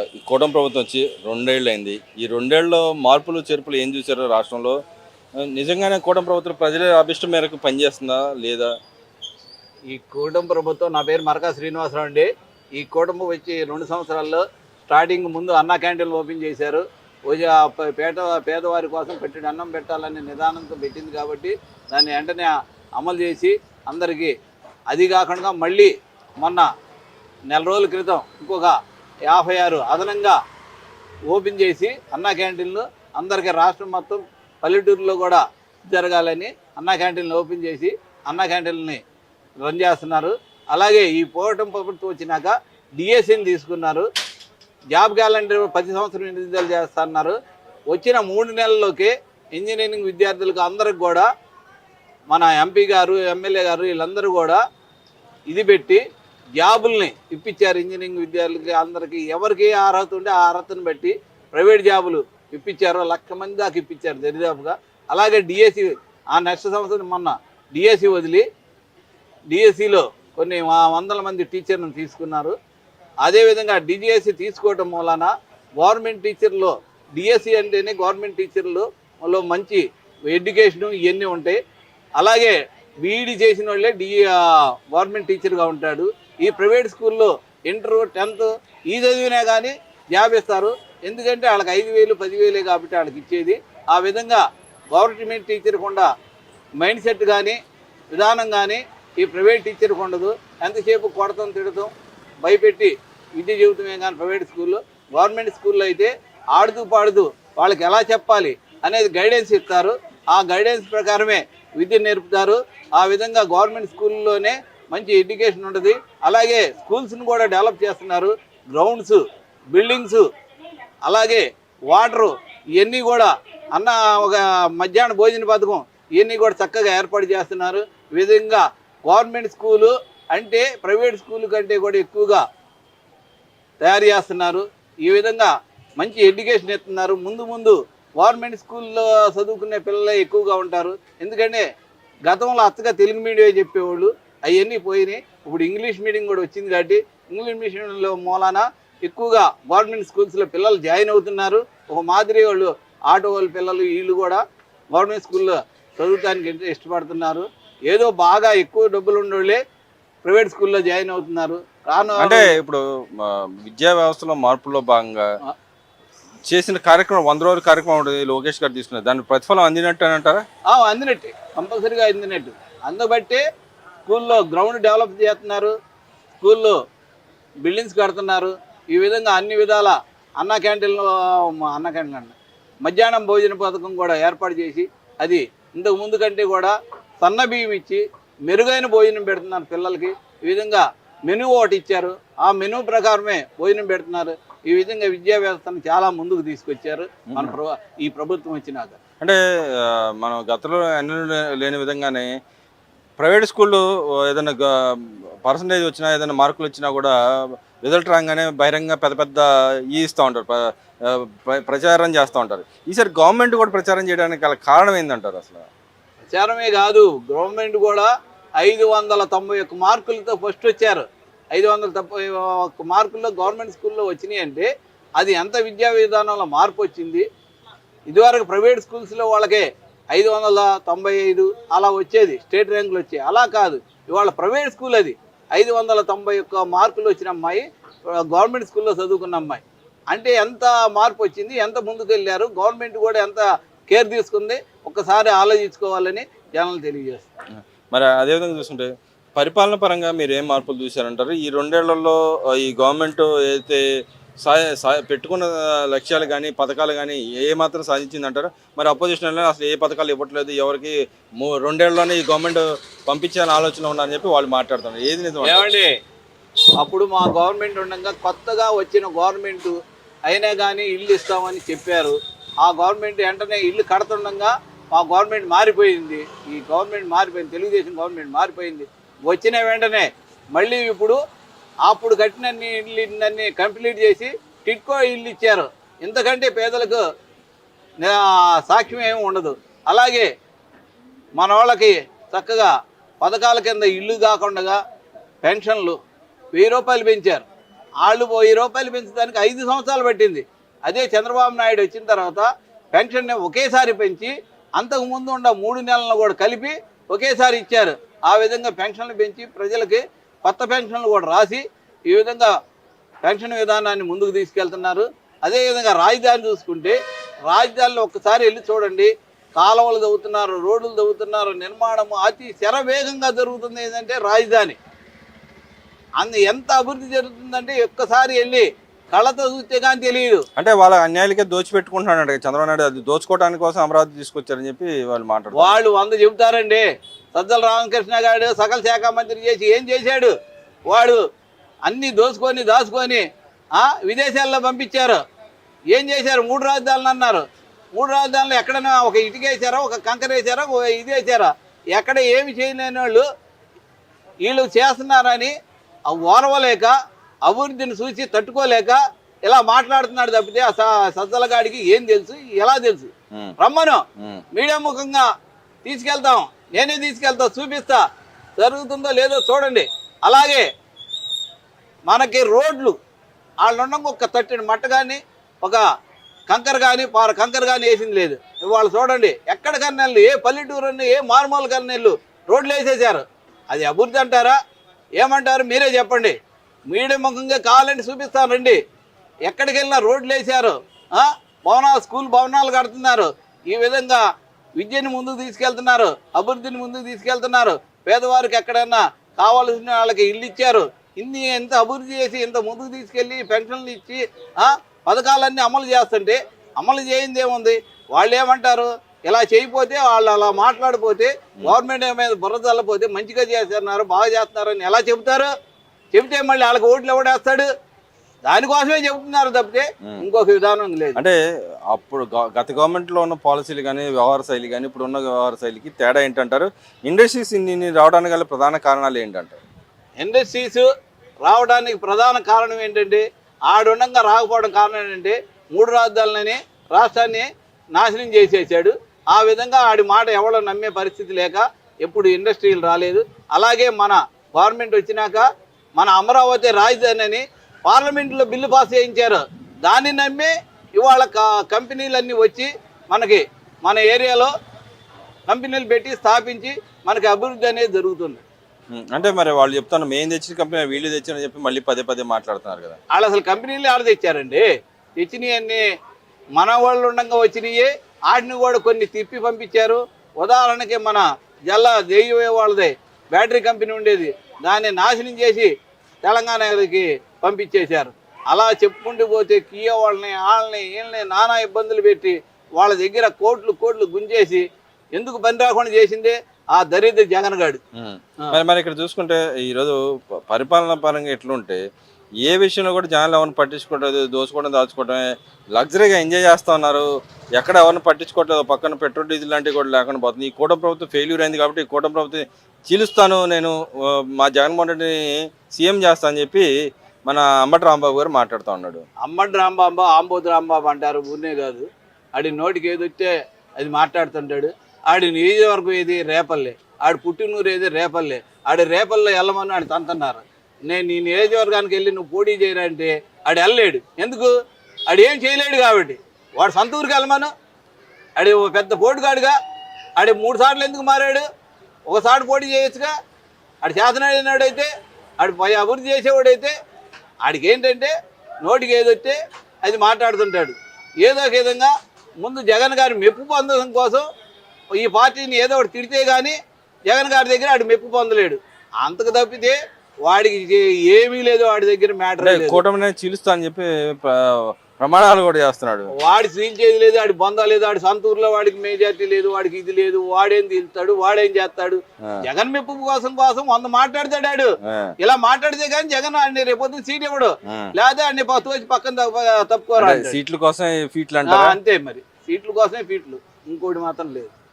ఈ కూటమి ప్రభుత్వం వచ్చి 2 ఏళ్ళు అయింది. ఈ 2 ఏళ్లలో మార్పులు, చేర్పులు ఏం చూసారో రాష్ట్రంలో? నిజంగానే కూటమి ప్రభుత్వం ప్రజల అభిష్టం మేరకు పనిచేస్తుందా? లేదా? ఈ కూటమి ప్రభుత్వం నా పేరు మరకా శ్రీనివాసరావు అండి. ఈ కూటమి వచ్చి 2 సంవత్సరాల్లో స్టార్టింగ్ ముందు అన్నా క్యాంటీన్లు ఓపెన్ చేశారు. పేదవారి కోసం పెట్టిన అన్నం పెట్టాలనే నిదానంతో పెట్టింది కాబట్టి దాన్ని వెంటనే అమలు చేసి అందరికీ, అది కాకుండా మళ్ళీ మొన్న నెల రోజుల క్రితం ఇంకొక 56 అదనంగా ఓపెన్ చేసి అన్నా క్యాంటీన్లు అందరికీ రాష్ట్రం మొత్తం పల్లెటూరులో కూడా జరగాలని అన్నా క్యాంటీన్లు ఓపెన్ చేసి అన్నా క్యాంటీన్ని రన్ చేస్తున్నారు. అలాగే ఈ పోవటం ప్రభుత్వం వచ్చినాక డిఎస్సిని తీసుకున్నారు. జాబ్ క్యాలెండర్ 10 సంవత్సరం విడుదల చేస్తున్నారు. వచ్చిన 3 నెలల్లోకి ఇంజనీరింగ్ విద్యార్థులకు అందరికి కూడా మన ఎంపీ గారు, ఎమ్మెల్యే గారు వీళ్ళందరూ కూడా ఇది పెట్టి జాబుల్ని ఇప్పించారు. ఇంజనీరింగ్ విద్యార్థులకి అందరికీ ఎవరికి ఏ అర్హత ఉంటే ఆ అర్హతను బట్టి ప్రైవేట్ జాబులు ఇప్పించారు. 1,00,000 మంది దాకా ఇప్పించారు దరిదాపుగా. అలాగే డిఎస్సి ఆ నెక్స్ట్ సంవత్సరం మొన్న డిఎస్సి వదిలి డిఎస్సిలో కొన్ని వందల మంది టీచర్లను తీసుకున్నారు. అదేవిధంగా డిజిఎస్సి తీసుకోవటం మూలాన గవర్నమెంట్ టీచర్లో డిఎస్సి అంటేనే గవర్నమెంట్ టీచర్లలో మంచి ఎడ్యుకేషను ఇవన్నీ ఉంటాయి. అలాగే బీఈడి చేసిన వాళ్ళే గవర్నమెంట్ టీచర్గా ఉంటాడు. ఈ ప్రైవేట్ స్కూల్లో ఇంటర్ 10th ఈ చదివినా కానీ జాబ్ ఇస్తారు. ఎందుకంటే వాళ్ళకి 5,000 10,000 కాబట్టి వాళ్ళకి ఇచ్చేది. ఆ విధంగా గవర్నమెంట్ టీచర్కి ఉండ మైండ్ సెట్ కానీ విధానం కానీ ఈ ప్రైవేట్ టీచర్కి ఉండదు. ఎంతసేపు కొడతాం, తిడతాం, భయపెట్టి విద్య జీవితమే కానీ ప్రైవేట్ స్కూల్లో. గవర్నమెంట్ స్కూల్లో అయితే ఆడుతూ పాడుతూ వాళ్ళకి ఎలా చెప్పాలి అనేది గైడెన్స్ ఇస్తారు. ఆ గైడెన్స్ ప్రకారమే విద్య నేర్పుతారు. ఆ విధంగా గవర్నమెంట్ స్కూల్లోనే మంచి ఎడ్యుకేషన్ ఉంటుంది. అలాగే స్కూల్స్ని కూడా డెవలప్ చేస్తున్నారు. గ్రౌండ్స్, బిల్డింగ్స్, అలాగే వాటరు ఇవన్నీ కూడా ఒక మధ్యాహ్న భోజన పథకం ఇవన్నీ కూడా చక్కగా ఏర్పాటు చేస్తున్నారు. ఈ విధంగా గవర్నమెంట్ స్కూలు అంటే ప్రైవేట్ స్కూల్ కంటే కూడా ఎక్కువగా తయారు చేస్తున్నారు. ఈ విధంగా మంచి ఎడ్యుకేషన్ ఇస్తున్నారు. ముందు గవర్నమెంట్ స్కూల్లో చదువుకునే పిల్లలే ఎక్కువగా ఉంటారు. ఎందుకంటే గతంలో అచ్చగా తెలుగు మీడియం చెప్పేవాళ్ళు అవన్నీ పోయినాయి. ఇప్పుడు ఇంగ్లీష్ మీడియం కూడా వచ్చింది కాబట్టి ఇంగ్లీష్ మీడియంలో మూలాన ఎక్కువగా గవర్నమెంట్ స్కూల్స్లో పిల్లలు జాయిన్ అవుతున్నారు. ఒక మాదిరి వాళ్ళు ఆటో వాళ్ళ పిల్లలు వీళ్ళు కూడా గవర్నమెంట్ స్కూల్లో చదువుతానికి ఇష్టపడుతున్నారు. ఏదో బాగా ఎక్కువ డబ్బులు ఉండేవాళ్ళే ప్రైవేట్ స్కూల్లో జాయిన్ అవుతున్నారు. అంటే ఇప్పుడు విద్యా వ్యవస్థలో మార్పుల్లో భాగంగా చేసిన కార్యక్రమం 100 రోజుల కార్యక్రమం ఉంటుంది, లోకేష్ గారు తీసుకున్నారు. దాని ప్రతిఫలం అందినట్టు అని అంటారా? అందినట్టే, కంపల్సరీగా అందినట్టు. అందుబట్టే స్కూల్లో గ్రౌండ్ డెవలప్ చేస్తున్నారు, స్కూల్లో బిల్డింగ్స్ కడుతున్నారు. ఈ విధంగా అన్ని విధాల అన్నా క్యాంటీన్లో మధ్యాహ్నం భోజన పథకం కూడా ఏర్పాటు చేసి అది ఇంతకు ముందు కంటే కూడా సన్న బియ్యం ఇచ్చి మెరుగైన భోజనం పెడుతున్నారు పిల్లలకి. ఈ విధంగా మెనూ ఒకటి ఇచ్చారు. ఆ మెనూ ప్రకారమే భోజనం పెడుతున్నారు. ఈ విధంగా విద్యా వ్యవస్థను చాలా ముందుకు తీసుకొచ్చారు ఈ ప్రభుత్వం వచ్చినాక. అంటే మనం గతంలో లేని విధంగానే ప్రైవేట్ స్కూళ్ళు ఏదైనా పర్సంటేజ్ వచ్చినా, ఏదైనా మార్కులు వచ్చినా కూడా రిజల్ట్ రాగానే బహిరంగ పెద్ద ఇస్తూ ఉంటారు, ప్రచారం చేస్తూ ఉంటారు. ఈసారి గవర్నమెంట్ కూడా ప్రచారం చేయడానికి గల కారణం ఏంటంటారు? అసలు ప్రచారమే కాదు, గవర్నమెంట్ కూడా 591 మార్కులతో ఫస్ట్ వచ్చారు. 591 మార్కుల్లో గవర్నమెంట్ స్కూల్లో వచ్చినాయి అంటే అది ఎంత విద్యా విధానంలో మార్పు వచ్చింది. ఇదివరకు ప్రైవేట్ స్కూల్స్లో వాళ్ళకే 595 అలా వచ్చేది, స్టేట్ ర్యాంకులు వచ్చాయి. అలా కాదు, ఇవాళ ప్రైవేట్ స్కూల్ అది 591 మార్కులు వచ్చిన అమ్మాయి గవర్నమెంట్ స్కూల్లో చదువుకున్న అమ్మాయి అంటే ఎంత మార్పు వచ్చింది, ఎంత ముందుకు వెళ్ళారు, గవర్నమెంట్ కూడా ఎంత కేర్ తీసుకుంది ఒక్కసారి ఆలోచించుకోవాలని జనాలు తెలియజేస్తారు. మరి అదేవిధంగా చూస్తుంటే పరిపాలన పరంగా మీరు ఏం మార్పులు చూశారంటారు? ఈ 2 ఏళ్లలో ఈ గవర్నమెంట్ ఏదైతే పెట్టుకున్న లక్ష్యాలు కానీ పథకాలు కానీ ఏ మాత్రం సాధించిందంటారు? మరి అపోజిషన్ అసలు ఏ పథకాలు ఇవ్వట్లేదు, ఎవరికి 2 ఏళ్లలోనే ఈ గవర్నమెంట్ పంపించాలని ఆలోచన ఉందని చెప్పి వాళ్ళు మాట్లాడుతున్నారు. ఏది నిజం? ఏమండి, అప్పుడు మా గవర్నమెంట్ ఉండగా కొత్తగా వచ్చిన గవర్నమెంట్ అయినా కానీ ఇల్లు ఇస్తామని చెప్పారు. ఆ గవర్నమెంట్ వెంటనే ఇల్లు కడుతుండగా మా గవర్నమెంట్ మారిపోయింది. ఈ గవర్నమెంట్ మారిపోయింది, తెలుగుదేశం గవర్నమెంట్ మారిపోయింది. వచ్చిన వెంటనే మళ్ళీ ఇప్పుడు అప్పుడు కట్టిన ఇళ్ళన్నీ కంప్లీట్ చేసి టిట్కో ఇల్లు ఇచ్చారు. ఇంతకంటే పేదలకు సాక్ష్యం ఏమి ఉండదు. అలాగే మన వాళ్ళకి చక్కగా పథకాల కింద ఇల్లు కాకుండా పెన్షన్లు 1000 రూపాయలు పెంచారు. వాళ్ళు 1000 రూపాయలు పెంచడానికి 5 సంవత్సరాలు పట్టింది. అదే చంద్రబాబు నాయుడు వచ్చిన తర్వాత పెన్షన్ని ఒకేసారి పెంచి అంతకుముందు ఉన్న 3 నెలలను కూడా కలిపి ఒకేసారి ఇచ్చారు. ఆ విధంగా పెన్షన్లు పెంచి ప్రజలకి కొత్త పెన్షన్లు కూడా రాసి ఈ విధంగా పెన్షన్ విధానాన్ని ముందుకు తీసుకెళ్తున్నారు. అదేవిధంగా రాజధాని చూసుకుంటే రాజధానిలో ఒక్కసారి వెళ్ళి చూడండి, కాలువలు తవ్వుతున్నారు, రోడ్లు తవ్వుతున్నారు, నిర్మాణము అతి శరవేగంగా జరుగుతుంది. ఏంటంటే రాజధాని ఎంత అభివృద్ధి జరుగుతుందంటే ఒక్కసారి వెళ్ళి కళ్ళతో చూస్తే కానీ తెలియదు. అంటే వాళ్ళ అన్యాయాలకే దోచిపెట్టుకుంటున్నాడు చంద్రబాబు నాయుడు, అది దోచుకోవడానికి కోసం అమరావతి తీసుకొచ్చారని చెప్పి వాళ్ళు మాట్లాడుతారు. వాళ్ళు 100 చెబుతారండి. సజ్జల రామకృష్ణ గారు సకల శాఖ మంత్రి చేసి ఏం చేశాడు? వాడు అన్నీ దాచుకొని విదేశాల్లో పంపించారు. ఏం చేశారు? 3 రాజధానులు అన్నారు. 3 రాజధానులు ఎక్కడైనా ఒక ఇటుక వేసారా, ఒక కంకర వేసారా, ఇది వేసారా? ఎక్కడ ఏమి చేయలేని వాళ్ళు వీళ్ళు చేస్తున్నారని ఓర్వలేక అభివృద్ధిని చూసి తట్టుకోలేక ఇలా మాట్లాడుతున్నాడు తప్పితే సజ్జల గాడికి ఏం తెలుసు? ఎలా తెలుసు? రమ్మను, మీడియా ముఖంగా తీసుకెళ్తాం, నేనే తీసుకెళ్తా, చూపిస్తా, జరుగుతుందో లేదో చూడండి. అలాగే మనకి రోడ్లు వాళ్ళుండగా ఒక తట్టిన మట్ట కానీ ఒక కంకర కానీ కంకర కానీ వేసింది లేదు. ఇవాళ చూడండి, ఎక్కడ కన్నెళ్ళు, ఏ పల్లెటూరు అన్నీ, ఏ మారుమూల కన్నెళ్ళు రోడ్లు వేసేసారు. అది అభివృద్ధి అంటారా? ఏమంటారు? మీరే చెప్పండి. మీడియా ముఖంగా కావాలంటే చూపిస్తాను రండి. ఎక్కడికి వెళ్ళినా రోడ్లు వేసారు, స్కూల్ భవనాలు కడుతున్నారు. ఈ విధంగా విద్యను ముందుకు తీసుకెళ్తున్నారు, అభివృద్ధిని ముందుకు తీసుకెళ్తున్నారు. పేదవారికి ఎక్కడైనా కావాల్సిన వాళ్ళకి ఇల్లు ఇచ్చారు. ఎంత అభివృద్ధి చేసి ఇంత ముందుకు తీసుకెళ్ళి పెన్షన్లు ఇచ్చి పథకాలన్నీ అమలు చేస్తుంటే అమలు చేయింది ఏముంది? వాళ్ళు ఏమంటారు? ఇలా చేయకపోతే వాళ్ళు అలా మాట్లాడిపోతే గవర్నమెంట్ మీద బుర్ర చల్లపోతే మంచిగా చేస్తున్నారు, బాగా చేస్తున్నారని ఎలా చెబుతారు? చెబితే మళ్ళీ వాళ్ళకి ఓట్లు ఎవడేస్తాడు? దానికోసమే చెబుతున్నారు తప్పితే ఇంకొక విధానం లేదు. అంటే అప్పుడు గత గవర్నమెంట్లో ఉన్న పాలసీలు కానీ వ్యవహార శైలి కానీ ఇప్పుడు ఉన్న వ్యవహార శైలికి తేడా ఏంటంటారు? ఇండస్ట్రీస్ ఇన్ని రావడానికి గల ప్రధాన కారణాలు ఏంటంటారు? ఇండస్ట్రీస్ రావడానికి ప్రధాన కారణం ఏంటంటే ఆడుండంగా రాకపోవడం కారణం ఏంటంటే 3 రాజధానులని రాష్ట్రాన్ని నాశనం చేసేసాడు. ఆ విధంగా ఆడి మాట ఎవడో నమ్మే పరిస్థితి లేక ఎప్పుడు ఇండస్ట్రీలు రాలేదు. అలాగే మన గవర్నమెంట్ వచ్చినాక మన అమరావతి రాజధాని అని పార్లమెంట్లో బిల్లు పాస్ చేయించారు. దాన్ని నమ్మి ఇవాళ కంపెనీలన్నీ వచ్చి మనకి మన ఏరియాలో కంపెనీలు పెట్టి స్థాపించి మనకి అభివృద్ధి అనేది జరుగుతుంది. అంటే మరి వాళ్ళు చెప్తాను మేము తెచ్చిన కంపెనీ వీళ్ళు తెచ్చారని చెప్పి మళ్ళీ పదే మాట్లాడుతున్నారు కదా. వాళ్ళు అసలు కంపెనీలు ఆడ తెచ్చారండి. తెచ్చినవి అన్నీ మన వాళ్ళు ఉండగా వచ్చినాయి. వాటిని కూడా కొన్ని తిప్పి పంపించారు. ఉదాహరణకి మన జేయూఏ వాళ్ళదే బ్యాటరీ కంపెనీ ఉండేది, దాన్ని నాశనం చేసి తెలంగాణకి పంపించేశారు. అలా చెప్పుకుంటూ పోతే కియో వీళ్ళని నానా ఇబ్బందులు పెట్టి వాళ్ళ దగ్గర కోట్లు గుంజేసి ఎందుకు పని రాకుండా చేసిందే ఆ దరిద్ర జగన్ గాడు. మరి ఇక్కడ చూసుకుంటే ఈరోజు పరిపాలన పరంగా ఎట్లుంటే ఏ విషయంలో కూడా జనాలు ఎవరిని పట్టించుకోవట్లేదు, దోచుకోవడం దాచుకోవడమే లగ్జరీగా ఎంజాయ్ చేస్తూ ఉన్నారు. ఎక్కడ ఎవరిని పట్టించుకోవట్లేదు. పక్కన పెట్రోల్ డీజిల్ లాంటివి కూడా లేకుండా పోతుంది. ఈ కూటమి ప్రభుత్వం ఫెయిల్యూర్ అయింది కాబట్టి ఈ కూటమి ప్రభుత్వం చీలుస్తాను, నేను మా జగన్మోహన్ రెడ్డిని సీఎం చేస్తా అని చెప్పి మన అంబటి రాంబాబు గారు మాట్లాడుతూ ఉన్నాడు. అంబటి రాంబాబు ఆంబోతు రాంబాబు అంటారు, ఊరినే కాదు. ఆడి నోటికి ఏదొస్తే అది మాట్లాడుతుంటాడు. ఆడి నియోజకవర్గం ఏది? రేపల్లె. ఆడి పుట్టినూరు ఏది? రేపల్లె. ఆడి రేపల్లె వెళ్ళమని ఆడు తంతున్నారు. నేను నీ నియోజకవర్గానికి వెళ్ళి నువ్వు పోటీ చేయరంటే ఆడు వెళ్ళలేడు. ఎందుకు? ఆడు ఏం చేయలేడు కాబట్టి. వాడు సొంత ఊరికి వెళ్ళమను. ఆడి పెద్ద పోటుగాడుగా. ఆడి 3 సార్లు ఎందుకు మారాడు? ఒకసారి పోటీ చేయొచ్చుగా. ఆడు చేతనాడినాడైతే, ఆడు పై అభివృద్ధి చేసేవాడైతే ఆడికి ఏంటంటే నోటికి ఏదొస్తే అది మాట్లాడుతుంటాడు. ఏదో ఒక విధంగా ముందు జగన్ గారి మెప్పు పొందడం కోసం ఈ పార్టీని ఏదో ఒకటి తిడితే కానీ జగన్ గారి దగ్గర ఆడు మెప్పు పొందలేడు. అంతకు తప్పితే వాడికి ఏమీ లేదు. వాడి దగ్గర మ్యాటర్ కూటమిని చీలుస్తా అని చెప్పి ప్రమాణాలు కూడా చేస్తున్నాడు. వాడి చీల్చేది లేదు, ఆడి బొందా లేదు, ఆడి సొంతూరులో వాడికి మెజార్టీ లేదు, వాడికి ఇది లేదు, వాడేం తీస్తాడు, వాడేం చేస్తాడు. జగన్ మెప్పు కోసం 100 మాట్లాడతాడు ఆడు. ఇలా మాట్లాడితే కానీ జగన్ ఆడిని రేపొద్దు సీట్ ఇవ్వడు. లేదా ఆడిని తోచి పక్కన తప్పుకోరా. సీట్ల కోసం ఫీట్లు అంతే. మరి సీట్ల కోసమే ఫీట్లు, ఇంకోటి మాత్రం లేదు.